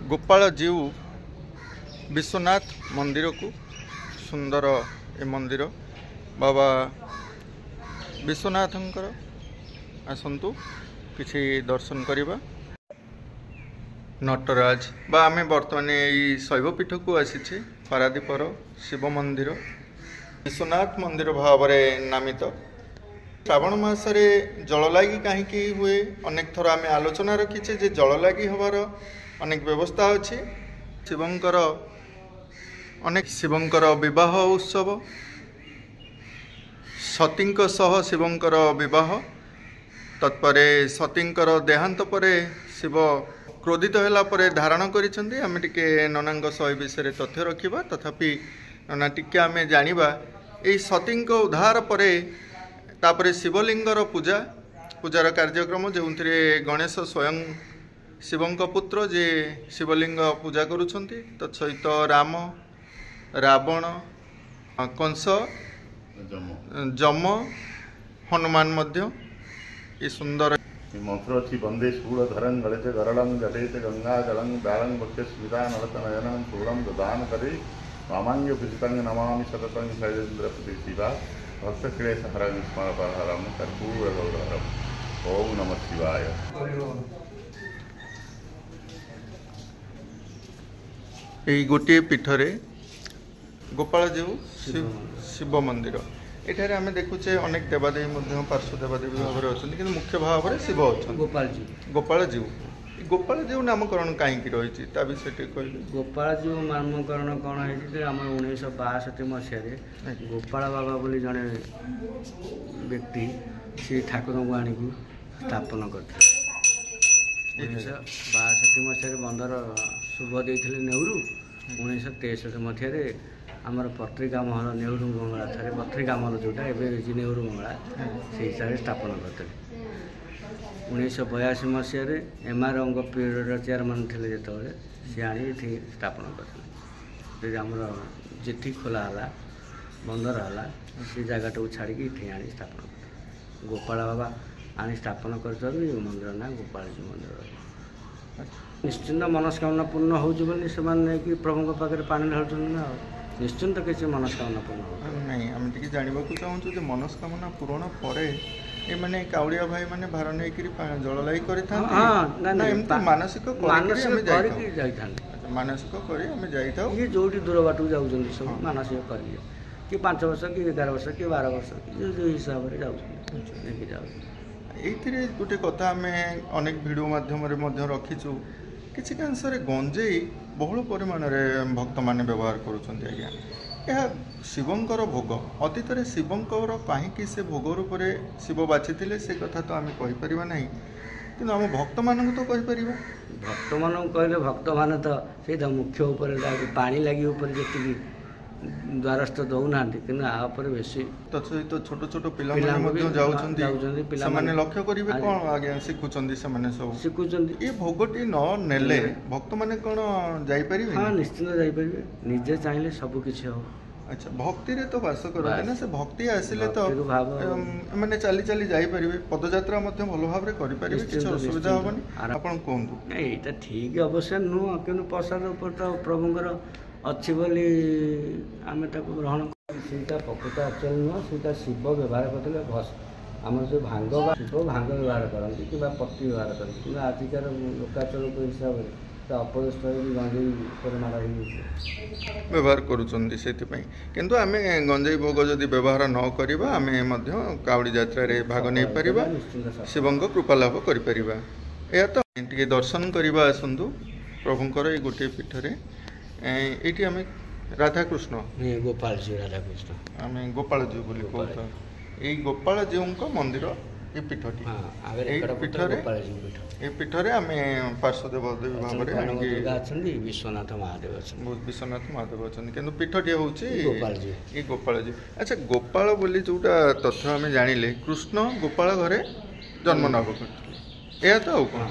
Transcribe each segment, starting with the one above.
गोपाल जीव विश्वनाथ मंदिर को सुंदर ए मंदिर बाबा विश्वनाथंकर आसतु किसी दर्शन करवा। नटराज बा आम बर्तमान यही शैवपीठ को आसी पारादीपर शिव मंदिर विश्वनाथ मंदिर भाव में नामित। श्रावण मासरे जल लगी कहीं हुए अनेक थर आम आलोचना रखीचे जे जल लगी हबार अनेक व्यवस्था अच्छी। शिवंकर अनेक शिवंकर विवाह उत्सव सतींक सह शिवंकर विवाह तत्परे सतींकर देहांत पर शिव क्रोधित होला परे धारण करिसेंती। आमे टिके ननांग सह विषय तथ्य रखिबा तथापि नना टिके आमे जानिबा एई सतींक उद्धार परे तापरे शिवलिंगर पूजार कार्यक्रम जो गणेश स्वयं शिवंक पुत्र जे शिवलिंग पूजा करुछंती तत्सहित राम रावण कंस जम हनुमान मध्य ये सुंदर मंत्र अच्छी वंदे शूलधरं गणित गरलं जटेत गंगा जलं बालं भक्ति स्मिता नलतनयनं शूलं ददान करे वामांग विजितं नमामि सततं शैलेन्द्र प्रति शिवा भक्त क्लेश हरं स्मरणपरहरं कर्पूरगौरहरं ओम नमः शिवाय। यही गोटे पीठरे गोपाल जीव शिव मंदिर एठारे आमे देखुचे अनेक देवादेवी पार्श्व देवादेवी भाव में अच्छा कि मुख्य भाव में शिव अच्छा गोपाल जीव नामकरण कहीं रही विषय कह गोपाल जीव नामकरण कौन है आम 1962 मसीह गोपाल बाबा बोली जड़े व्यक्ति सी ठाकुर को आनी स्थापन करते 1962 मसीह बंदर शुभ देते नेहरू 1963 मसीह आमर पत्रिका महल नेहरू बंगला थे पत्रिका महल जोटा एवं नेहरू बंगला से हिसाब से स्थापन करते 1982 मसीह एमआर अंग पीरियड चेयरमैन थे जो सी आनी स्थापन करते आमर जेठी खोला है बंदर है से जगह छाड़ी ये आनी स्थापन करते गोपाल बाबा आनी स्थापन कर मंदिर ना गोपाल जी मंदिर निश्चिंत मनस्कामना पूर्ण हो प्रभु पाखे पानी ढालुं ना निश्चिंत किसी मनस्कामना पूर्ण हो नहीं आम टे जानवा चाहूँ मनस्कामना पूरण पर ये माने काउड़िया भाई माने भार नहीं जल लाई मानसिक मानसिक ये जो दूर बाट जाऊँ सब मानसिक करेंगे कि 5 वर्ष कि 11 वर्ष कि 12 वर्ष जो हिसाब से ये गोटे कथा आम अनेक भिडियो माध्यम रखीचु किसी कांशरे गंजेई बहुल परिमाण में भक्त मैंने व्यवहार करुँच आज्ञा यह शिवंकर भोग अतीत में शिवंकर कहीं से भोग रूप से शिव बाछी से कथा तो आम कहीपर ना कि आम भक्त मान तो कहीपर भक्त मान कहले भक्त मान तो से मुख्य उपर पानी लगी उपर जी द्वारस्थ दौना कि बेसी तत्सहित छोट छोट पिला लक्ष्य करेंगे कौन आज्ञा शिखुंट सब शिखुंट ये भोगटी न नेले भक्त मैंने कौन जापर हाँ निश्चिंत जापर निजे चाहिए सबकि हम अच्छा भक्ति रे तो बास करते ना से भक्ति आसिले तो माने चली चली जाई परिबे पदयात्रा मध्य भल भाव रे करि परिबे किछ असुविधा होबनी आपण कोंतु एटा ठीक अवश्य नु किनु प्रसाद ऊपर तो प्रभुंकर अच्छी बोली आम ग्रहण सीटा प्रकृत आचल नुह सीटा शिव व्यवहार करते भस आम जो भांग शिव भांग व्यवहार करती कि पत्ती व्यवहार करती कि आजिकार लोकाचल हिसाब से अपदस्थ गंजेई पर मारा व्यवहार करूँ आम गंजेई भोग जदि व्यवहार न करवा आम काउड़ी यात्रा रे भाग नहीं पारिबा शिवं कृपा लाभ करिपरिबा या तो टिके दर्शन करवा आसतु प्रभुंकर ये गोटे पीठरे ये आम राधाकृष्ण गोपाल जी राधाकृष्ण आम गोपाल जी बोली कहता यही गोपाल जीव मंदिर ये पीठटी पीठरे आम पार्श्वदेव भाव में विश्वनाथ महादेव अच्छा कि पीठटी हूँ ये गोपाल जी। अच्छा गोपाल बोली जोटा तथ्य आम जानिले कृष्ण गोपाल घरे जन्म लाभ करते यह तो कौन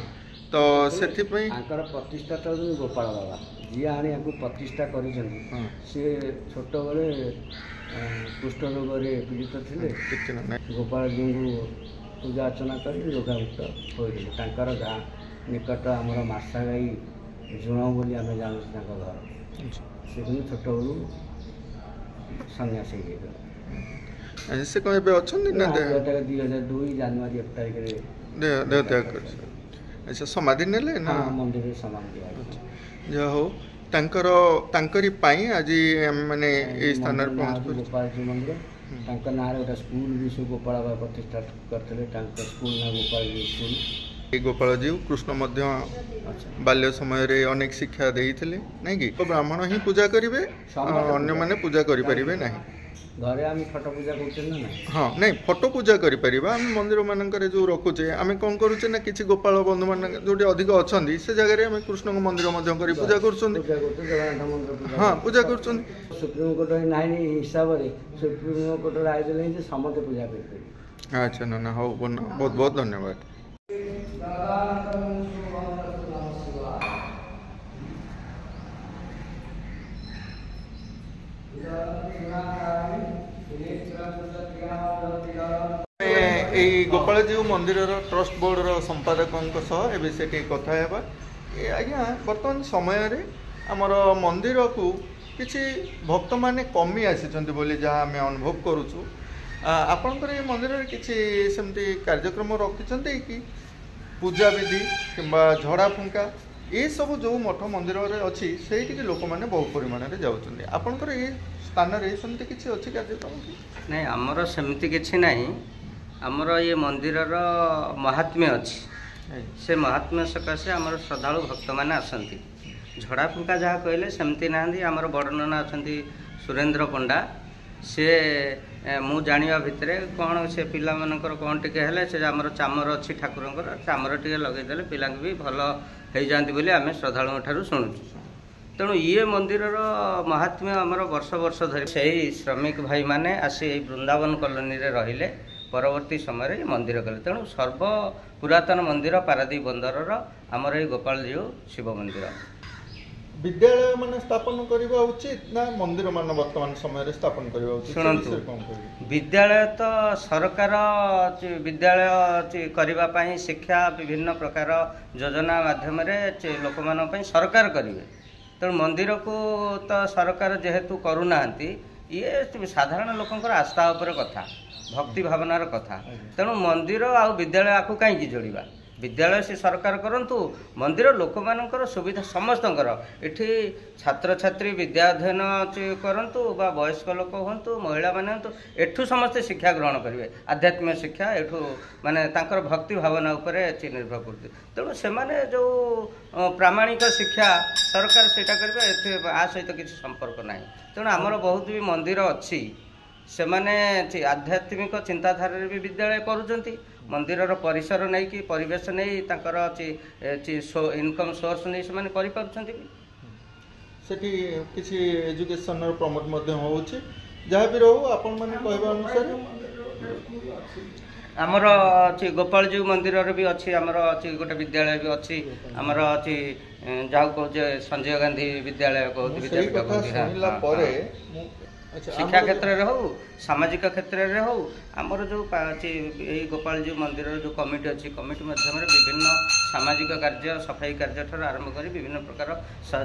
तो से प्रतिष्ठाता गोपाल बाबा जी आनी प्रतिष्ठा कर छोट बड़े कुष्ठ रोग पीड़ित थे गोपाल जी पूजा अर्चना कर रोगामुक्त होते गाँ निकट आमर मार्सा गाई ଜୁଣ ବୋଲି ଆମେ ଜାଣୁଛୁ ତାଙ୍କ ଘର। ସେ କିନ୍ତୁ ଛୋଟବେଳୁ ସନ୍ନ୍ୟାସୀ ହେଇଯାଇଥିଲେ। ସେ କ'ଣ ଏବେ ଅଛନ୍ତି ନା 2002 ଜାନୁଆରୀ 1 ତାରିଖରେ ଦେହତ୍ୟାଗ କରିছে? ଆଚ୍ଛା, ସମାଧି ନେଲେ ନା ମନ୍ଦିରରେ ସମାଧି ଯାହା ହଉ ତାଙ୍କରି ପାଇଁ ଆଜି ଆମେ ମାନେ ଏଇ ସ୍ଥାନରେ ପହଞ୍ଚି ଗୋପାଳଜୀ ମନ୍ଦିର। ତାଙ୍କ ନାଁରେ ଗୋଟେ ସ୍କୁଲ ବି ସବୁ ଗୋପାଳ ବାବା ପ୍ରତିଷ୍ଠା କରିଥିଲେ। ତାଙ୍କ ସ୍କୁଲ ନା ଗୋପାଳଜୀ ସ୍କୁଲ। ଏ ଗୋପାଳଜୀ କୃଷ୍ଣ ମଧ୍ୟ ବାଲ୍ୟ ସମୟରେ ଅନେକ ଶିକ୍ଷା ଦେଇଥିଲେ ନାଇଁ କି? ବ୍ରାହ୍ମଣ ହିଁ ପୂଜା କରିବେ, ଅନ୍ୟମାନେ ପୂଜା କରିପାରିବେ ନାହିଁ। ଘରେ ଆମେ ଫଟୋ ପୂଜା କରୁଛେ ନା? ହଁ, ନାଇଁ ଫଟୋ ପୂଜା କରିପାରିବା। ଆମେ ମନ୍ଦିର ମାନଙ୍କରେ ଯେଉଁ ରଖୁଛେ, ଆମେ କ'ଣ କରୁଛେ ନା କିଛି ଗୋପାଳ ବନ୍ଧୁ ମାନେ ଯେଉଁଠି ଅଧିକ ଅଛନ୍ତି ସେ ଜାଗାରେ ଆମେ କୃଷ୍ଣଙ୍କ ମନ୍ଦିର ମଧ୍ୟ କରି ପୂଜା କରୁଛନ୍ତି। ଜଗନ୍ନାଥ ମନ୍ଦିର ହଁ, ପୂଜା କରୁଛନ୍ତି। ସୁପ୍ରିମକୋର୍ଟ ନାହିଁ ହିସାବରେ ସୁପ୍ରିମକୋର୍ଟ ରାୟ ଦେଲେ ଯେ ସମସ୍ତେ ପୂଜା କରିପାରିବେ। ଆଚ୍ଛା, ନା ହଉ, ବହୁତ ବହୁତ ଧନ୍ୟବାଦ। এই ଗୋପାଳଜୀଉ ମନ୍ଦିରର ଟ୍ରଷ୍ଟ ବୋର୍ଡର ସମ୍ପାଦକଙ୍କ ସହ ଏବେ ସେଠି କଥା ହେବା। ଆଜ୍ଞା, ବର୍ତ୍ତମାନ ସମୟରେ ଆମର ମନ୍ଦିରକୁ କିଛି ଭକ୍ତମାନେ କମି ଆସିଛନ୍ତି ବୋଲି ଯାହା ଆମେ ଅନୁଭବ କରୁଛୁ। ଆପଣଙ୍କର ଏ ମନ୍ଦିରରେ କିଛି ସେମିତି କାର୍ଯ୍ୟକ୍ରମ ରଖିଛନ୍ତି କି? ପୂଜାବିଧି କିମ୍ବା ଝଡ଼ା ଫୁଙ୍କା ଏସବୁ ଯେଉଁ ମଠ ମନ୍ଦିରରେ ଅଛି ସେଇଠିକି ଲୋକମାନେ ବହୁ ପରିମାଣରେ ଯାଉଛନ୍ତି। ଆପଣଙ୍କର ଏ ସ୍ଥାନରେ ସେମିତି କିଛି ଅଛି କାର୍ଯ୍ୟକ୍ରମ କି? ନାଇଁ, ଆମର ସେମିତି କିଛି ନାହିଁ। ଆମର ଏ ମନ୍ଦିରର ମହାତ୍ମ୍ୟ ଅଛି। ସେ ମହାତ୍ମ୍ୟ ସକାଶେ ଆମର ଶ୍ରଦ୍ଧାଳୁ ଭକ୍ତମାନେ ଆସନ୍ତି। ଝଡ଼ା ଫୁଙ୍କା ଯାହା କହିଲେ ସେମିତି ନାହାନ୍ତି। ଆମର ବଡ଼ ନନା ଅଛନ୍ତି ସୁରେନ୍ଦ୍ର ପଣ୍ଡା। ସେ ମୁଁ ଜାଣିବା ଭିତରେ କ'ଣ ସେ ପିଲାମାନଙ୍କର କ'ଣ ଟିକେ ହେଲେ ସେ ଆମର ଚାମର ଅଛି ଠାକୁରଙ୍କର, ଚାମର ଟିକେ ଲଗେଇଦେଲେ ପିଲାଙ୍କୁ ବି ଭଲ ହେଇଯାଆନ୍ତି ବୋଲି ଆମେ ଶ୍ରଦ୍ଧାଳୁଙ୍କ ଠାରୁ ଶୁଣୁଛୁ। ତେଣୁ ଇଏ ମନ୍ଦିରର ମହାତ୍ମ୍ୟ ଆମର ବର୍ଷ ବର୍ଷ ଧରି ସେହି ଶ୍ରମିକ ଭାଇମାନେ ଆସି ଏଇ ବୃନ୍ଦାବନ କଲୋନୀରେ ରହିଲେ। ପରବର୍ତ୍ତୀ ସମୟରେ ଏ ମନ୍ଦିର କଲେ। ତେଣୁ ସର୍ବ ପୁରାତନ ମନ୍ଦିର ପାରାଦୀପ ବନ୍ଦରର ଆମର ଏଇ ଗୋପାଳଜୀଉ ଶିବ ମନ୍ଦିର। ବିଦ୍ୟାଳୟ ମାନେ ସ୍ଥାପନ କରିବା ଉଚିତ ନା ମନ୍ଦିର ମାନ ବର୍ତ୍ତମାନ ସମୟରେ ସ୍ଥାପନ କରିବା ଉଚିତ? ଶୁଣନ୍ତୁ, ବିଦ୍ୟାଳୟ ତ ସରକାର ବିଦ୍ୟାଳୟ କରିବା ପାଇଁ ଶିକ୍ଷା ବିଭିନ୍ନ ପ୍ରକାର ଯୋଜନା ମାଧ୍ୟମରେ ଲୋକମାନଙ୍କ ପାଇଁ ସରକାର କରିବେ। ତେଣୁ ମନ୍ଦିରକୁ ତ ସରକାର ଯେହେତୁ କରୁନାହାନ୍ତି, ଇଏ ସାଧାରଣ ଲୋକଙ୍କର ଆସ୍ଥା ଉପରେ କଥା, ଭକ୍ତି ଭାବନାର କଥା। ତେଣୁ ମନ୍ଦିର ଆଉ ବିଦ୍ୟାଳୟ ଆକୁ କାହିଁକି ଯୋଡ଼ିବା? ବିଦ୍ୟାଳୟ ସେ ସରକାର କରନ୍ତୁ, ମନ୍ଦିର ଲୋକମାନଙ୍କର ସୁବିଧା ସମସ୍ତଙ୍କର। ଏଠି ଛାତ୍ରଛାତ୍ରୀ ବିଦ୍ୟା ଅଧ୍ୟୟନ କରନ୍ତୁ ବା ବୟସ୍କ ଲୋକ ହୁଅନ୍ତୁ, ମହିଳାମାନେ ହୁଅନ୍ତୁ, ଏଠୁ ସମସ୍ତେ ଶିକ୍ଷା ଗ୍ରହଣ କରିବେ। ଆଧ୍ୟାତ୍ମିକ ଶିକ୍ଷା ଏଠୁ ମାନେ ତାଙ୍କର ଭକ୍ତି ଭାବନା ଉପରେ ନିର୍ଭର କରୁଛି। ତେଣୁ ସେମାନେ ଯେଉଁ ପ୍ରାମାଣିକ ଶିକ୍ଷା ସରକାର ସେଇଟା କରିବେ, ଏଥିରେ ଆ ସହିତ କିଛି ସମ୍ପର୍କ ନାହିଁ। ତେଣୁ ଆମର ବହୁତ ବି ମନ୍ଦିର ଅଛି, ସେମାନେ ଆଧ୍ୟାତ୍ମିକ ଚିନ୍ତାଧାରାରେ ବି ବିଦ୍ୟାଳୟ କରୁଛନ୍ତି। ମନ୍ଦିରର ପରିସର ନେଇକି ପରିବେଶ ନେଇ ତାଙ୍କର ଇନକମ୍ ସୋର୍ସ ନେଇ ସେମାନେ କରିପାରୁଛନ୍ତି ବି। ସେଠି କିଛି ଏଜୁକେସନର ପ୍ରମୋଟ ମଧ୍ୟ ହେଉଛି। ଯାହା ବି ରହୁ, ଆପଣମାନେ କହିବା ଅନୁସାରେ ଆମର ଅଛି ଗୋପାଳଜୀଉ ମନ୍ଦିରରେ ବି ଅଛି, ଆମର ଅଛି ଗୋଟେ ବିଦ୍ୟାଳୟ ବି ଅଛି। ଆମର ଅଛି ଯାହାକୁ କହୁଛେ ସଞ୍ଜୟ ଗାନ୍ଧୀ ବିଦ୍ୟାଳୟ କହୁଛି। ଶିକ୍ଷା କ୍ଷେତ୍ରରେ ହଉ, ସାମାଜିକ କ୍ଷେତ୍ରରେ ହଉ, ଆମର ଯେଉଁ ଏଇ ଗୋପାଳଜୀଉ ମନ୍ଦିରର ଯେଉଁ କମିଟି ଅଛି, କମିଟି ମାଧ୍ୟମରେ ବିଭିନ୍ନ ସାମାଜିକ କାର୍ଯ୍ୟ, ସଫାଇ କାର୍ଯ୍ୟ ଠାରୁ ଆରମ୍ଭ କରି ବିଭିନ୍ନ ପ୍ରକାର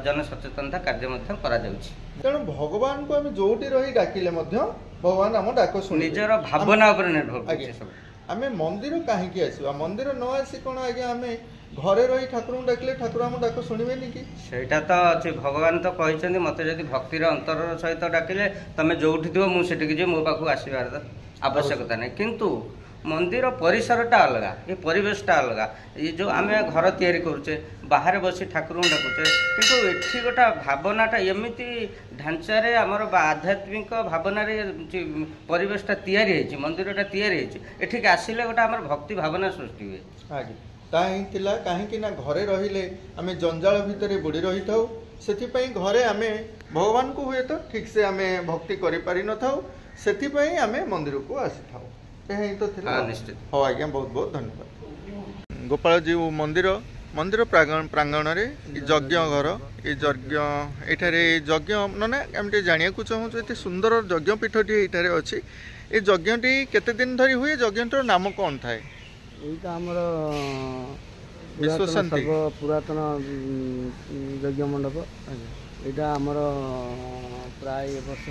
ଜନସଚେତନତା କାର୍ଯ୍ୟ ମଧ୍ୟ କରାଯାଉଛି। ତେଣୁ ଭଗବାନଙ୍କୁ ଆମେ ଯୋଉଠି ରହି ଡାକିଲେ ମଧ୍ୟ ଭଗବାନ ଆମ ଡାକ ଶୁଣି ନିଜର ଭାବନା ଉପରେ ନିର୍ଭର କରୁଛି ସବୁ। ଆମେ ମନ୍ଦିର କାହିଁକି ଆସିବା? ମନ୍ଦିର ନ ଆସି କ'ଣ ଆଜ୍ଞା ଆମେ ଘରେ ରହି ଠାକୁରଙ୍କୁ ଡାକିଲେ ଠାକୁର ଆମ ଡାକ ଶୁଣିବେନି କି? ସେଇଟା ତ ଅଛି। ଭଗବାନ ତ କହିଛନ୍ତି, ମୋତେ ଯଦି ଭକ୍ତିର ଅନ୍ତରର ସହିତ ଡାକିଲେ ତମେ ଯୋଉଠି ଥିବ ମୁଁ ସେଠିକି ଯିବି, ମୋ ପାଖକୁ ଆସିବାର ଆବଶ୍ୟକତା ନାହିଁ। କିନ୍ତୁ ମନ୍ଦିର ପରିସରଟା ଅଲଗା, ଏ ପରିବେଶଟା ଅଲଗା। ଏ ଯେଉଁ ଆମେ ଘର ତିଆରି କରୁଛେ, ବାହାରେ ବସି ଠାକୁରଙ୍କୁ ଡାକୁଛେ, କିନ୍ତୁ ଏଠି ଗୋଟେ ଭାବନାଟା ଏମିତି ଢାଞ୍ଚାରେ ଆମର ଆଧ୍ୟାତ୍ମିକ ଭାବନାରେ ପରିବେଶଟା ତିଆରି ହେଇଛି, ମନ୍ଦିରଟା ତିଆରି ହେଇଛି। ଏଠିକି ଆସିଲେ ଗୋଟେ ଆମର ଭକ୍ତି ଭାବନା ସୃଷ୍ଟି ହୁଏ। ଆଜ୍ଞା, ତାହା ହିଁ ଥିଲା। କାହିଁକି ନା ଘରେ ରହିଲେ ଆମେ ଜଞ୍ଜାଳ ଭିତରେ ବୁଡ଼ି ରହିଥାଉ। ସେଥିପାଇଁ ଘରେ ଆମେ ଭଗବାନଙ୍କୁ ହୁଏତ ଠିକ୍ସେ ଆମେ ଭକ୍ତି କରିପାରିନଥାଉ। ସେଥିପାଇଁ ଆମେ ମନ୍ଦିରକୁ ଆସିଥାଉ। ଏହା ହିଁ ତ ଥିଲା। ନିଶ୍ଚିତ। ହଉ ଆଜ୍ଞା, ବହୁତ ବହୁତ ଧନ୍ୟବାଦ। ଗୋପାଳଜୀଉ ମନ୍ଦିର ପ୍ରାଙ୍ଗଣରେ ଯଜ୍ଞ ଘର, ଏ ଯଜ୍ଞ ଏଠାରେ ଯଜ୍ଞ ମାନେ ଆମେ ଟିକେ ଜାଣିବାକୁ ଚାହୁଁଛୁ। ଏତେ ସୁନ୍ଦର ଯଜ୍ଞପୀଠଟି ଏଠାରେ ଅଛି। ଏ ଯଜ୍ଞଟି କେତେ ଦିନ ଧରି ହୁଏ? ଯଜ୍ଞଟିର ନାମ କ'ଣ ଥାଏ? ଏଇଟା ଆମର ବିଶ୍ୱଶାନ୍ତି ପୁରାତନ ଯଜ୍ଞ ମଣ୍ଡପ ଏଇଟା ଆମର ପ୍ରାୟ ଏ ବର୍ଷ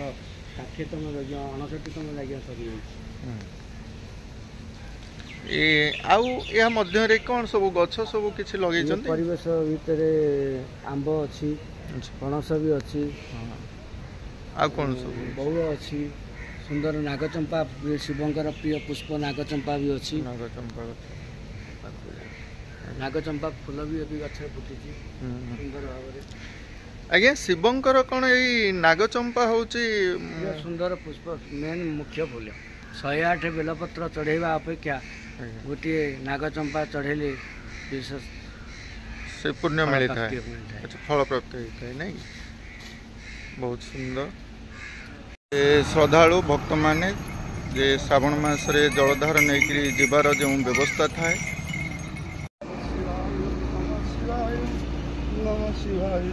60ତମ ଯଜ୍ଞ 59ତମ ଯଜ୍ଞ ସରିଯାଇଛି। ଆଉ ଏହା ମଧ୍ୟରେ କ'ଣ ସବୁ ଗଛ ସବୁ କିଛି ଲଗେଇଛନ୍ତି? ପରିବେଶ ଭିତରେ ଆମ୍ବ ଅଛି, ପଣସ ବି ଅଛି, ଆଉ କ'ଣ ସବୁ? ବଉଳ ଅଛି, ସୁନ୍ଦର ନାଗଚମ୍ପା ଶିବଙ୍କର ପ୍ରିୟ ପୁଷ୍ପ ନାଗଚମ୍ପା ବି ଅଛି। ନାଗଚମ୍ପା ଫୁଲ ବି ଏବେ ଗଛରେ ଫୁଟିଛି ସୁନ୍ଦର ଭାବରେ। ଆଜ୍ଞା ଶିବଙ୍କର କ'ଣ ଏଇ ନାଗଚମ୍ପା ହେଉଛି ସୁନ୍ଦର ପୁଷ୍ପ ମେନ୍ ମୁଖ୍ୟ ଫୁଲ। 108 ବେଲପତ୍ର ଚଢ଼େଇବା ଅପେକ୍ଷା ଗୋଟିଏ ନାଗଚମ୍ପା ଚଢ଼େଇଲେ ବିଶେଷ ସେ ପୁଣ୍ୟ ମିଳିଥାଏ, ଫଳ ପ୍ରାପ୍ତ ହେଇଥାଏ ନାଇଁ? ବହୁତ ସୁନ୍ଦର। ଏ ଶ୍ରଦ୍ଧାଳୁ ଭକ୍ତମାନେ ଯେ ଶ୍ରାବଣ ମାସରେ ଜଳଧାର ନେଇକରି ଯିବାର ଯେଉଁ ବ୍ୟବସ୍ଥା ଥାଏ ନମଃ ଶିବାୟ